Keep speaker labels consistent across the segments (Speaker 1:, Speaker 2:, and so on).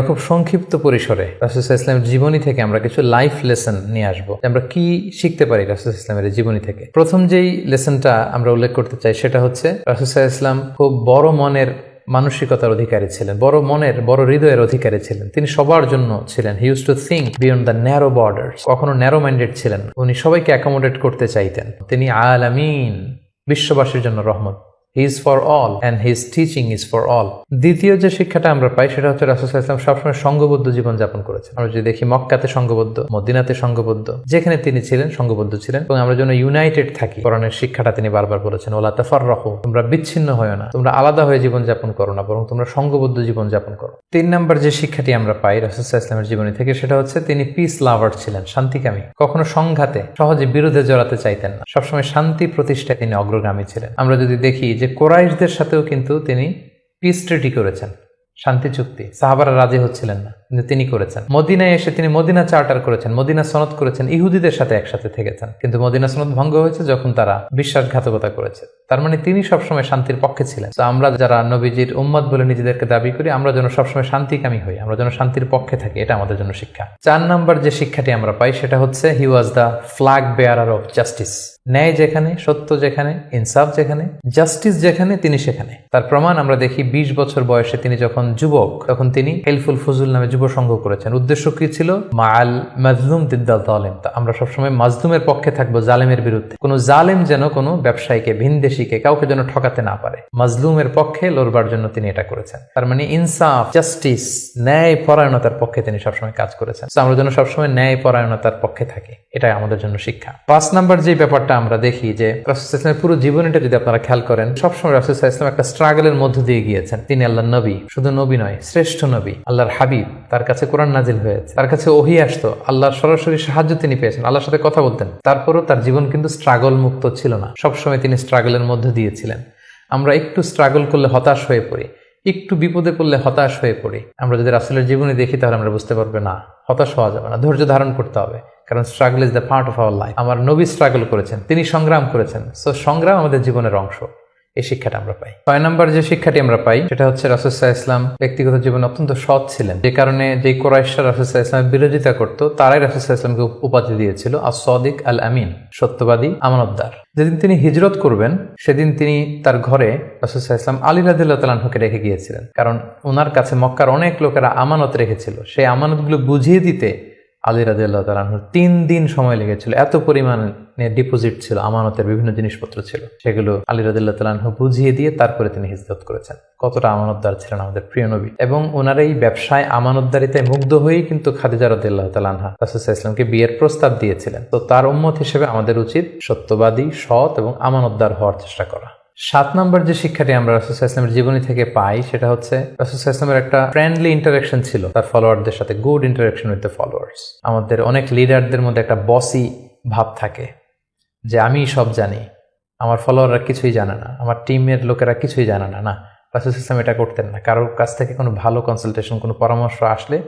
Speaker 1: খুব সংক্ষিপ্ত পরিসরে রাসূল সাল্লাল্লাহু আলাইহি ওয়াসাল্লামের জীবনী থেকে আমরা কিছু লাইফ লেসন নিয়ে আসবো, আমরা কি শিখতে পারি রাসূল সাল্লাল্লাহু আলাইহি ওয়াসাল্লামের জীবনী থেকে। প্রথম যেই লেসনটা আমরা উল্লেখ করতে চাই সেটা হচ্ছে রাসূল সাল্লাল্লাহু আলাইহি ওয়াসাল্লাম খুব বড় মনের মানসিকতার অধিকারী ছিলেন, বড় মনের বড় হৃদয়ের অধিকারী ছিলেন। তিনি সবার জন্য ছিলেন। He use to think beyond the narrow borders. কখনো ন্যারো মাইন্ডেড ছিলেন, উনি সবাইকে অ্যাকোমোডেট করতে চাইতেন। তিনি আলামিন, বিশ্ববাসীর জন্য রহমত। He is for all and his teaching is for all. দ্বিতীয় যে শিক্ষাটা আমরা পাই সেটা হচ্ছে রাসূল সাল্লাল্লাহু আলাইহি ওয়াসাল্লাম সবসময় সংঘবদ্ধ জীবন যাপন করেছেন। আমরা যদি দেখি মক্কাতে সংঘবদ্ধ, মদিনাতে সংঘবদ্ধ, যেখানে তিনি ছিলেন সংঘবদ্ধ ছিলেন। এবং আমরা যেন ইউনাইটেড থাকি, কোরআনের শিক্ষাটা তিনি বারবার বলেছেন, ওয়ালা তাফাররাকু, তোমরা বিচ্ছিন্ন হয়ো না, তোমরা আলাদা হয়ে জীবন যাপন করো না, বরং তোমরা সংঘবদ্ধ জীবন যাপন করো। 3 নম্বর যে শিক্ষাটি আমরা পাই রাসূল সাল্লাল্লাহু আলাইহি ওয়াসাল্লামের জীবনী থেকে সেটা হচ্ছে তিনি পিস লাভার ছিলেন, শান্তিকামী। কখনো সংঘাতে সহজে বিরোধে জড়াতে চাইতেন না, সবসময় শান্তি প্রতিষ্ঠায় তিনি অগ্রগামী ছিলেন। আমরা যদি দেখি যে কুরাইশদের সাথেও কিন্তু তিনি পিস ট্রিটি করেছেন, শান্তি চুক্তি। সাহাবারা রাজি হচ্ছিলেন না, কিন্তু তিনি করেছেন। মদিনায় এসে তিনি মদিনা চার্টার করেছেন, মদিনা সনদ করেছেন, ইহুদিদের সাথে একসাথে থেকেছেন। কিন্তু মদিনা সনদ ভঙ্গ হয়েছে যখন তারা বিশ্বাসঘাতকতা করেছে। তার মানে তিনি সবসময় শান্তির পক্ষে ছিলেন। তো আমরা যারা নবীজির উম্মত বলে নিজেদেরকে দাবি করি, আমরা যেন সবসময় শান্তিকামী হই, আমরা যেন শান্তির পক্ষে থাকি, এটা আমাদের জন্য শিক্ষা। 4 নম্বর যে শিক্ষাটি আমরা পাই সেটা হচ্ছে he was the flag bearer of justice. ন্যায় যেখানে, সত্য যেখানে, ইনসাফ যেখানে, জাস্টিস যেখানে, তিনি সেখানে। তার প্রমাণ আমরা দেখি 20 বছর বয়সে তিনি যখন যুবক, তখন তিনি হেলফুল ফুজুল নামে যুব সংঘ করেছেন। উদ্দেশ্য কি ছিল? মাআল মাজলুম দিদ্দাল জালিম। আমরা সবসময় মাজলুমের পক্ষে থাকবো, জালেমের বিরুদ্ধে। কোনো জালেম যেন কোনো ব্যবসায়ীকে, ভিনদেশীকে, কাউকে যেন ঠকাতে না পারে, মাজলুমের পক্ষে লড়বার জন্য তিনি এটা করেছেন। তার মানে ইনসাফ, জাস্টিস, ন্যায় পরায়ণতার পক্ষে তিনি সবসময় কাজ করেছেন। আমরা যেন সবসময় ন্যায় পরায়ণতার পক্ষে থাকি, এটাই আমাদের জন্য শিক্ষা। 5 নম্বর যে ব্যাপারটা আমরা দেখি যে রাসূল সাল্লাল্লাহু আলাইহি ওয়াসাল্লামের পুরো জীবনীটা যদি আপনারা খেয়াল করেন, সবসময় রাসূল সাল্লাল্লাহু আলাইহি ওয়াসাল্লাম একটা স্ট্রাগলের মধ্য দিয়ে গিয়েছেন। তিনি আল্লাহর নবী, শুধু নবী নয়, শ্রেষ্ঠ নবী, আল্লাহর হাবিব। তার কাছে কোরআন নাজিল হয়েছে, তার কাছে ওহী আসতো, আল্লাহর সরাসরি সাহায্য তিনি পেয়েছেন, আল্লাহর সাথে কথা বলতেন। তারপরও তার জীবন কিন্তু স্ট্রাগল মুক্ত ছিল না, সবসময় তিনি স্ট্রাগলের মধ্য দিয়েছিলেন। আমরা একটু স্ট্রাগল করলে হতাশ হয়ে পড়ি, একটু বিপদে পড়লে হতাশ হয়ে পড়ি। আমরা যদি রাসূলের জীবনী দেখি তাহলে আমরা বুঝতে পারবো না, হতাশ হওয়া যাবে না, ধৈর্য ধারণ করতে হবে। কারণ struggle is the part of our life. আমার নবী স্ট্রাগল করেছেন, তিনি সংগ্রাম করেছেন। সো সংগ্রাম আমাদের জীবনের অংশ। এই শিক্ষাটা আমরা পাই। 6 নম্বর যে শিক্ষাটি আমরা পাই সেটা হচ্ছে রাসূল সাল্লাল্লাহু আলাইহি ওয়াসাল্লাম ব্যক্তিগত জীবনে অত্যন্ত সৎ ছিলেন, যে কারণে যে কুরাইশরা রাসূল সাল্লাল্লাহু আলাইহি ওয়াসাল্লামের বিরোধিতা করতো, তারাই রাসূল সাল্লাল্লাহু আলাইহি ওয়াসাল্লামকে উপাধি দিয়েছিল আস-সাদিক আল আমিন, সত্যবাদী, আমানতদার। যেদিন তিনি হিজরত করবেন সেদিন তিনি তার ঘরে রাসূল সাল্লাল্লাহু আলাইহি ওয়াসাল্লাম আলী রাদিয়াল্লাহু তাআলা আনহুকে রেখে গিয়েছিলেন। কারণ ওনার কাছে মক্কার অনেক লোকেরা আমানত রেখেছিল, সেই আমানতগুলো বুঝিয়ে দিতে আলী রাদিয়াল্লাহু তাআলা আনহুর 3 দিন সময় লেগেছিল। এত পরিমাণে ডিপোজিট ছিল, আমানতের বিভিন্ন জিনিসপত্র ছিল, সেগুলো আলী রাদিয়াল্লাহু তাআলা আনহু বুঝিয়ে দিয়ে তারপরে তিনি হিজরত করেছেন। কতটা আমানতদার ছিলেন আমাদের প্রিয় নবী। এবং ওনার এই ব্যবসায় আমানতদারিতায় মুগ্ধ হয়েই কিন্তু খাদিজা রাদিয়াল্লাহু তাআলা আনহা রাসূল সাল্লাল্লাহু আলাইহি ওয়াসাল্লামকে বিয়ের প্রস্তাব দিয়েছিলেন। তো তার উম্মত হিসেবে আমাদের উচিত সত্যবাদী, সৎ এবং আমানতদার হওয়ার চেষ্টা করা। 7 নম্বর যে শিক্ষাটি আমরা রাসূল সাল্লাল্লাহু আলাইহি ওয়াসাল্লামের জীবনী থেকে পাই সেটা হচ্ছে রাসূল সাল্লাল্লাহু আলাইহি ওয়াসাল্লামের একটা ফ্রেন্ডলি ইন্টারাকশন ছিল তার ফলোয়ারদের সাথে, good interaction with the followers. আমাদের অনেক লিডারদের মধ্যে একটা বসি ভাব থাকে, যে আমি সব জানি, আমার ফলোয়াররা কিছুই জানে না, আমার টিমের লোকেরা কিছুই জানে না। না, রাসূল সাল্লাল্লাহু আলাইহি ওয়াসাল্লাম এটা করতেন না। কারোর কাছ থেকে কোনো ভালো কনসালটেশন, কোনো পরামর্শ আসলে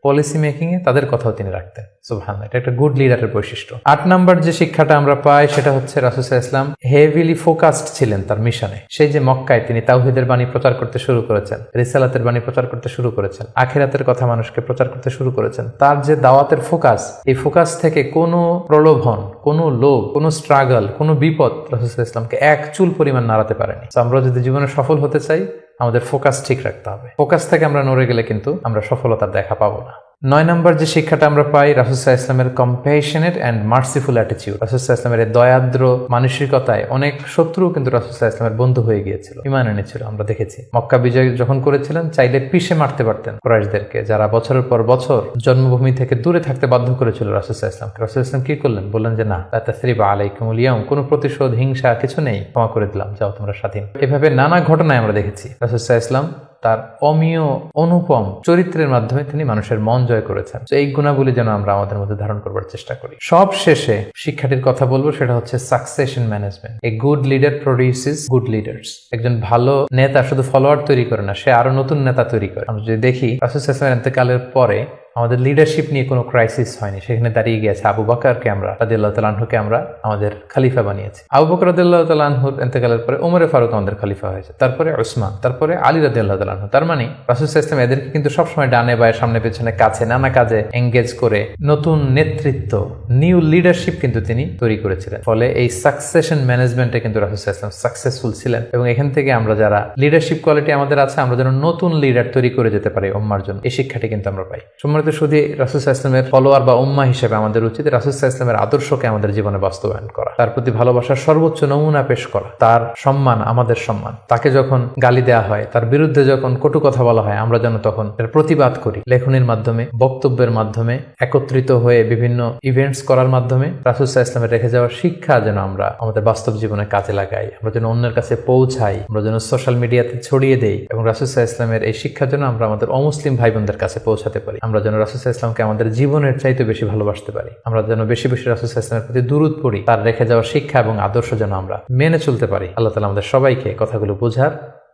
Speaker 1: পলিসি মেকিং এ তাদের কথাও তিনি রাখতেন। সুবহানাল্লাহ, এটা একটা গুড লিডারের বৈশিষ্ট্য। 8 নম্বর যে শিক্ষাটা আমরা পাই সেটা হচ্ছে রাসূল সাল্লাল্লাহু আলাইহি ওয়াসাল্লাম হেভিলি ফোকাসড ছিলেন তার মিশনে। সেই যে মক্কায় তিনি তাওহীদের বাণী প্রচার করতে শুরু করেছেন, রিসালাতের বাণী প্রচার করতে শুরু করেছেন, আখিরাতের কথা মানুষকে প্রচার করতে শুরু করেছেন। তার যে দাওয়াতের ফোকাস, এই ফোকাস থেকে কোনো প্রলোভন, কোনো লোভ, কোনো স্ট্রাগল, কোনো বিপদ রাসূল সাল্লাল্লাহু আলাইহি ওয়াসাল্লামকে এক চুল পরিমাণ নাড়াতে পারেনি। আমরা যদি জীবনে সফল হতে চাই, আমাদের ফোকাস ঠিক রাখতে হবে। ফোকাস থেকে আমরা নড়ে গেলে কিন্তু আমরা সফলতার দেখা পাবো না। 9 নম্বর যে শিক্ষাটা আমরা পাই রাসূল সাল্লাল্লাহু আলাইহি ওয়াসাল্লামের কম্প্যাশনেট এন্ড মার্সিফুল অ্যাটিটিউড। রাসূল সাল্লাল্লাহু আলাইহি ওয়াসাল্লামের দয়াদ্র মানসিকতায় অনেক শত্রু কিন্তু রাসূল সাল্লাল্লাহু আলাইহি ওয়াসাল্লামের বন্ধু হয়ে গিয়েছিল, ঈমান এনেছিল। আমরা দেখেছি মক্কা বিজয় যখন করেছিলেন, চাইলে পিষে মারতে পারতেন কুরাইশদেরকে, যারা বছরের পর বছর জন্মভূমি থেকে দূরে থাকতে বাধ্য করেছিল রাসূল সাল্লাল্লাহু আলাইহি ওয়াসাল্লামকে। রাসূল সাল্লাল্লাহু আলাইহি ওয়াসাল্লাম কি করলেন? বললেন যে না, লা তাসরিবা আলাইকুমুল ইয়াউম, কোনো প্রতিশোধ, হিংসা কিছু নেই, ক্ষমা করে দিলাম, যাও তোমরা স্বাধীন। এভাবে নানা ঘটনায় আমরা দেখেছি রাসূল সাল্লাল্লাহু আলাইহি ওয়াসাল্লাম তার অমীয় অনুপম চরিত্রের মাধ্যমে তিনি মানুষের মন জয় করেছেন। তো এই গুণাবলী যেন আমরা আমাদের মধ্যে ধারণ করবার চেষ্টা করি। সব শেষে শিক্ষাটির কথা বলবো, সেটা হচ্ছে succession management. A good leader produces good leaders. একজন ভালো নেতা শুধু ফলোয়ার তৈরি করে না, সে আরো নতুন নেতা তৈরি করে। আমরা যদি দেখি রাসূল সাল্লাল্লাহু আলাইহি ওয়াসাল্লামের ইন্তেকালের পরে আমাদের লিডারশিপ নিয়ে কোনো ক্রাইসিস হয়নি, সেখানে দাঁড়িয়ে গিয়েছে আবু বকরকে আমরা রাদিয়াল্লাহু তাআলা আনহুকে আমরা আমাদের খলিফা বানিয়েছি। আবু বকর রাদিয়াল্লাহু তাআলা আনহুর ইন্তেকালের পরে ওমরে ফারুক আমাদের খলিফা হয়েছে, তারপরে উসমান, তারপরে আলী রাদিয়াল্লাহু তাআলা আনহু। তার মানে রাসূল সাল্লাল্লাহু আলাইহি ওয়াসাল্লাম এদেরকে কিন্তু সবসময় ডানে বায়ে সামনে পেছনে কাছে নানা কাজে এঙ্গেজ করে নতুন নেতৃত্ব, নিউ লিডারশিপ কিন্তু তিনি তৈরি করেছিলেন। ফলে এই সাকসেশন ম্যানেজমেন্টে কিন্তু রাসূল সাল্লাল্লাহু আলাইহি ওয়াসাল্লাম সাকসেসফুল ছিলেন, এবং এখান থেকে আমরা যারা লিডারশিপ কোয়ালিটি আমাদের আছে, আমরা যেন নতুন লিডার তৈরি করে যেতে পারি উম্মার জন্য, এই শিক্ষাটি কিন্তু আমরা পাই। সম্মানিত শুধু রাসূল সাল্লাল্লাহু আলাইহি ওয়াসাল্লামের ফলোয়ার বা উম্মা হিসেবে আমাদের উচিত রাসূল সাল্লাল্লাহু আলাইহি ওয়াসাল্লামের আদর্শকে আমাদের জীবনে বাস্তবায়ন করা, তার প্রতি ভালোবাসার সর্বোচ্চ নমুনা পেশ করা, তার সম্মান আমাদের সম্মান। তাকে যখন গালি দেওয়া হয়, তার বিরুদ্ধে যখন কটু কথা বলা হয়, আমরা যেন তখন এর প্রতিবাদ করি, লেখনীর মাধ্যমে, বক্তব্যের মাধ্যমে, একত্রিত হয়ে বিভিন্ন ইভেন্টস করার মাধ্যমে রাসূল সাল্লাল্লাহু আলাইহি ওয়াসাল্লামের রেখে যাওয়ার শিক্ষা যেন আমরা আমাদের বাস্তব জীবনে কাজে লাগাই, আমরা যেন অন্যের কাছে পৌঁছাই, আমরা যেন সোশ্যাল মিডিয়াতে ছড়িয়ে দেই, এবং রাসূল সাল্লাল্লাহু আলাইহি ওয়াসাল্লামের এই শিক্ষা যেন আমরা আমাদের অমুসলিম ভাই বোনদের কাছে পৌঁছাতে পারি। আমরা যেন রাসূল সাল্লাল্লাহু আলাইহি ওয়াসাল্লামকে আমাদের জীবনের চাইতে বেশি ভালোবাসতে পারি, আমরা যেন বেশি বেশি রাসূল সাল্লাল্লাহু আলাইহি ওয়াসাল্লামের প্রতি দুরূদ পড়ি, তার রেখে যাওয়ার শিক্ষা এবং আদর্শ যেন আমরা মেনে চলতে পারি। আল্লাহ তাআলা আমাদের সবাইকে কথাগুলো বোঝার,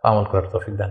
Speaker 1: আমল করার তৌফিক দান।